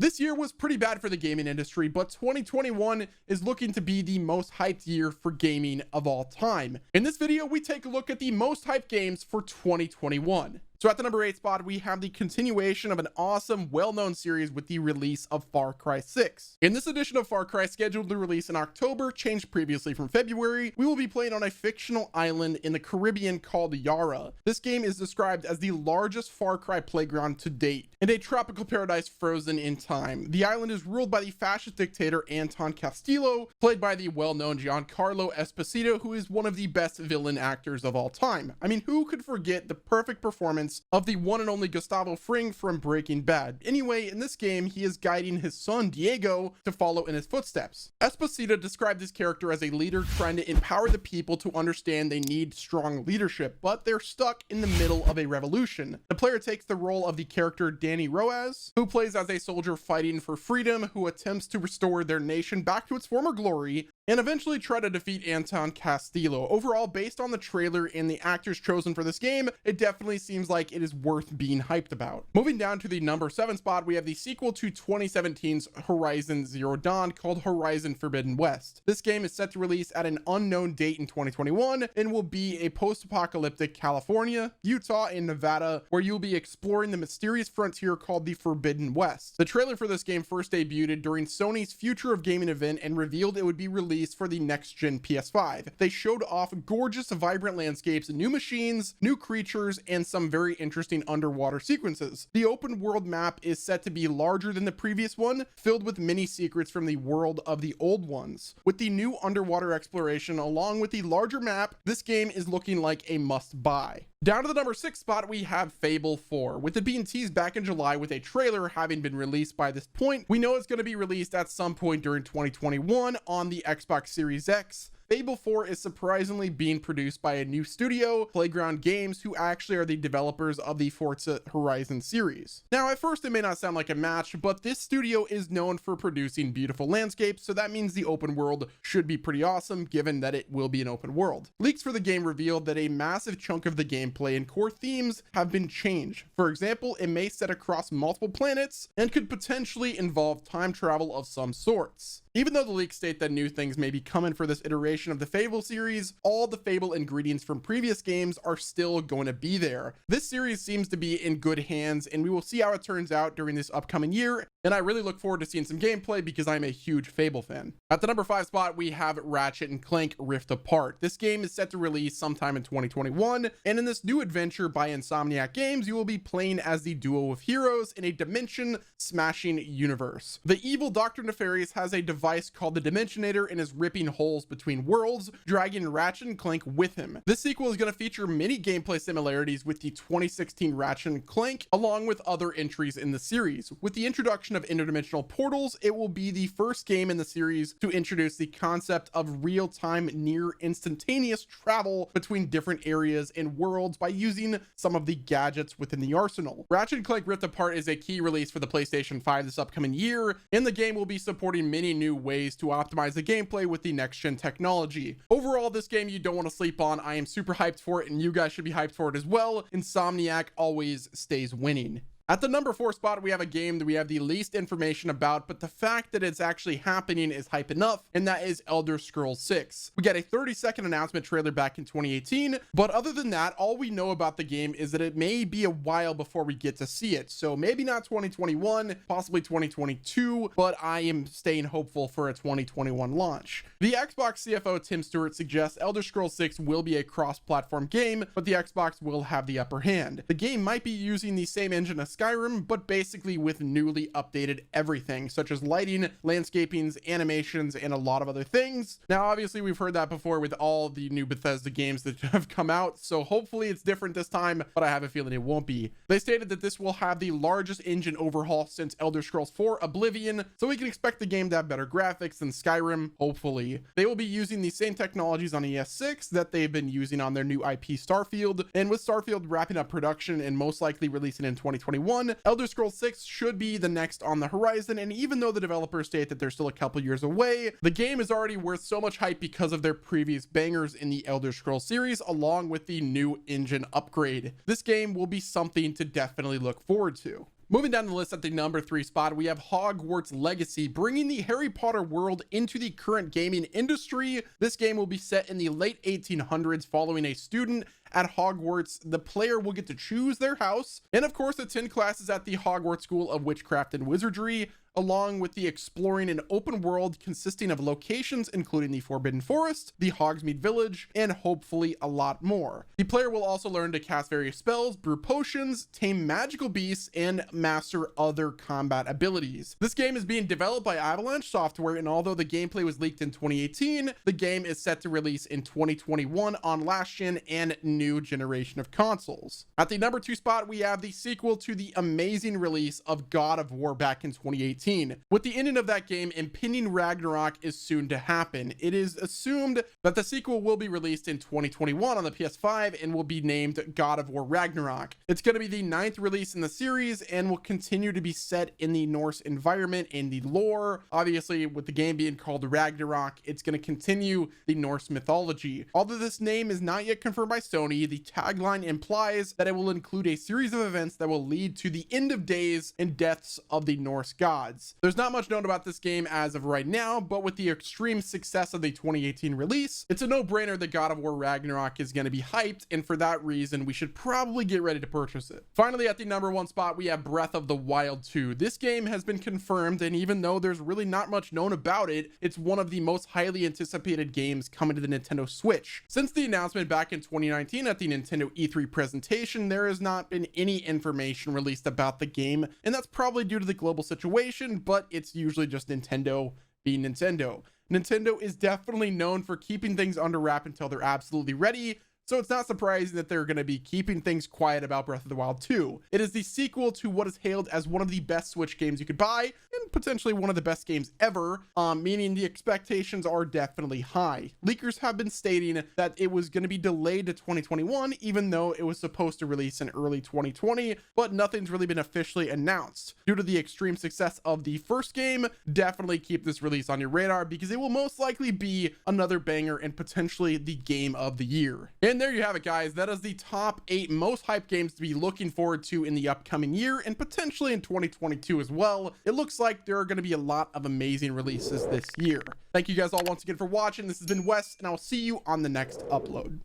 This year was pretty bad for the gaming industry, but 2021 is looking to be the most hyped year for gaming of all time. In this video, we take a look at the most hyped games for 2021. So at the number 8 spot, we have the continuation of an awesome, well-known series with the release of Far Cry 6. In this edition of Far Cry, scheduled to release in October, changed previously from February, we will be playing on a fictional island in the Caribbean called Yara. This game is described as the largest Far Cry playground to date, and a tropical paradise frozen in time. The island is ruled by the fascist dictator Anton Castillo, played by the well-known Giancarlo Esposito, who is one of the best villain actors of all time. I mean, who could forget the perfect performance of the one and only Gustavo Fring from Breaking Bad? Anyway, in this game, he is guiding his son Diego to follow in his footsteps. Esposito described his character as a leader trying to empower the people to understand they need strong leadership, but they're stuck in the middle of a revolution. The player takes the role of the character Danny Roaz, who plays as a soldier fighting for freedom who attempts to restore their nation back to its former glory and eventually try to defeat Anton Castillo. Overall, based on the trailer and the actors chosen for this game, it definitely seems like it is worth being hyped about. Moving down to the number 7 spot, we have the sequel to 2017's Horizon Zero Dawn called Horizon Forbidden West. This game is set to release at an unknown date in 2021 and will be a post-apocalyptic California, Utah, and Nevada, where you'll be exploring the mysterious frontier called the Forbidden West. The trailer for this game first debuted during Sony's Future of Gaming event and revealed it would be released for the next-gen PS5. They showed off gorgeous, vibrant landscapes, new machines, new creatures, and some very interesting underwater sequences. The open world map is set to be larger than the previous one, filled with many secrets from the world of the old ones. With the new underwater exploration along with the larger map, this game is looking like a must-buy. Down to the number 6 spot, we have Fable 4. With it being teased back in July with a trailer having been released by this point, we know it's going to be released at some point during 2021 on the Xbox Series X. Fable 4 is surprisingly being produced by a new studio, Playground Games, who actually are the developers of the Forza Horizon series. Now, at first it may not sound like a match, but this studio is known for producing beautiful landscapes, so that means the open world should be pretty awesome, given that it will be an open world. Leaks for the game revealed that a massive chunk of the gameplay and core themes have been changed. For example, it may set across multiple planets and could potentially involve time travel of some sorts. Even though the leaks state that new things may be coming for this iteration of the Fable series, all the Fable ingredients from previous games are still going to be there. This series seems to be in good hands, and we will see how it turns out during this upcoming year, and I really look forward to seeing some gameplay because I'm a huge Fable fan. At the number 5 spot, we have Ratchet and Clank Rift Apart. This game is set to release sometime in 2021, and in this new adventure by Insomniac Games, you will be playing as the duo of heroes in a dimension-smashing universe. The evil Dr. Nefarious has a device called the Dimensionator and is ripping holes between worlds, dragging Ratchet and Clank with him. This sequel is going to feature many gameplay similarities with the 2016 Ratchet and Clank, along with other entries in the series. With the introduction of interdimensional portals, it will be the first game in the series to introduce the concept of real-time, near instantaneous travel between different areas and worlds by using some of the gadgets within the arsenal. Ratchet and Clank Rift Apart is a key release for the PlayStation 5 this upcoming year, and the game will be supporting many new ways to optimize the gameplay with the next-gen technology. Overall, this game you don't want to sleep on. I am super hyped for it, and you guys should be hyped for it as well. Insomniac always stays winning. At the number 4 spot, we have a game that we have the least information about, but the fact that it's actually happening is hype enough, and that is Elder Scrolls 6. We got a 30-second announcement trailer back in 2018, but other than that, all we know about the game is that it may be a while before we get to see it. So maybe not 2021, possibly 2022, but I am staying hopeful for a 2021 launch. The Xbox CFO Tim Stewart suggests Elder Scrolls 6 will be a cross-platform game, but the Xbox will have the upper hand. The game might be using the same engine as Skyrim, but basically with newly updated everything, such as lighting, landscapings, animations, and a lot of other things. Now, obviously, we've heard that before with all the new Bethesda games that have come out, so hopefully it's different this time, but I have a feeling it won't be. They stated that this will have the largest engine overhaul since Elder Scrolls 4 Oblivion, so we can expect the game to have better graphics than Skyrim, hopefully. They will be using the same technologies on ES6 that they've been using on their new IP Starfield, and with Starfield wrapping up production and most likely releasing in 2021, Elder Scrolls 6 should be the next on the horizon, and even though the developers state that they're still a couple years away, the game is already worth so much hype because of their previous bangers in the Elder Scrolls series, along with the new engine upgrade. This game will be something to definitely look forward to. Moving down the list at the number 3 spot, we have Hogwarts Legacy, bringing the Harry Potter world into the current gaming industry. This game will be set in the late 1800s following a student at Hogwarts. The player will get to choose their house and of course attend classes at the Hogwarts School of Witchcraft and Wizardry, along with the exploring an open world consisting of locations including the Forbidden Forest, the Hogsmeade Village, and hopefully a lot more. The player will also learn to cast various spells, brew potions, tame magical beasts, and master other combat abilities. This game is being developed by Avalanche Software, and although the gameplay was leaked in 2018, the game is set to release in 2021 on last gen and new generation of consoles. At the number 2 spot, we have the sequel to the amazing release of God of War back in 2018. With the ending of that game, impending Ragnarok is soon to happen. It is assumed that the sequel will be released in 2021 on the PS5 and will be named God of War Ragnarok. It's going to be the 9th release in the series and will continue to be set in the Norse environment and the lore. Obviously, with the game being called Ragnarok, it's going to continue the Norse mythology. Although this name is not yet confirmed by Sony, the tagline implies that it will include a series of events that will lead to the end of days and deaths of the Norse gods. There's not much known about this game as of right now, but with the extreme success of the 2018 release, it's a no-brainer that God of War Ragnarok is going to be hyped, and for that reason, we should probably get ready to purchase it. Finally, at the number 1 spot, we have Breath of the Wild 2. This game has been confirmed, and even though there's really not much known about it, it's one of the most highly anticipated games coming to the Nintendo Switch. Since the announcement back in 2019 at the Nintendo E3 presentation, there has not been any information released about the game, and that's probably due to the global situation, but it's usually just Nintendo being Nintendo. Nintendo is definitely known for keeping things under wrap until they're absolutely ready, so it's not surprising that they're going to be keeping things quiet about Breath of the Wild 2. It is the sequel to what is hailed as one of the best Switch games you could buy, and potentially one of the best games ever, meaning the expectations are definitely high. Leakers have been stating that it was going to be delayed to 2021, even though it was supposed to release in early 2020, but nothing's really been officially announced. Due to the extreme success of the first game, definitely keep this release on your radar because it will most likely be another banger and potentially the game of the year. And there you have it, guys. That is the top 8 most hyped games to be looking forward to in the upcoming year and potentially in 2022 as well. It looks like there are going to be a lot of amazing releases this year. Thank you guys all once again for watching. This has been Wes, and I will see you on the next upload.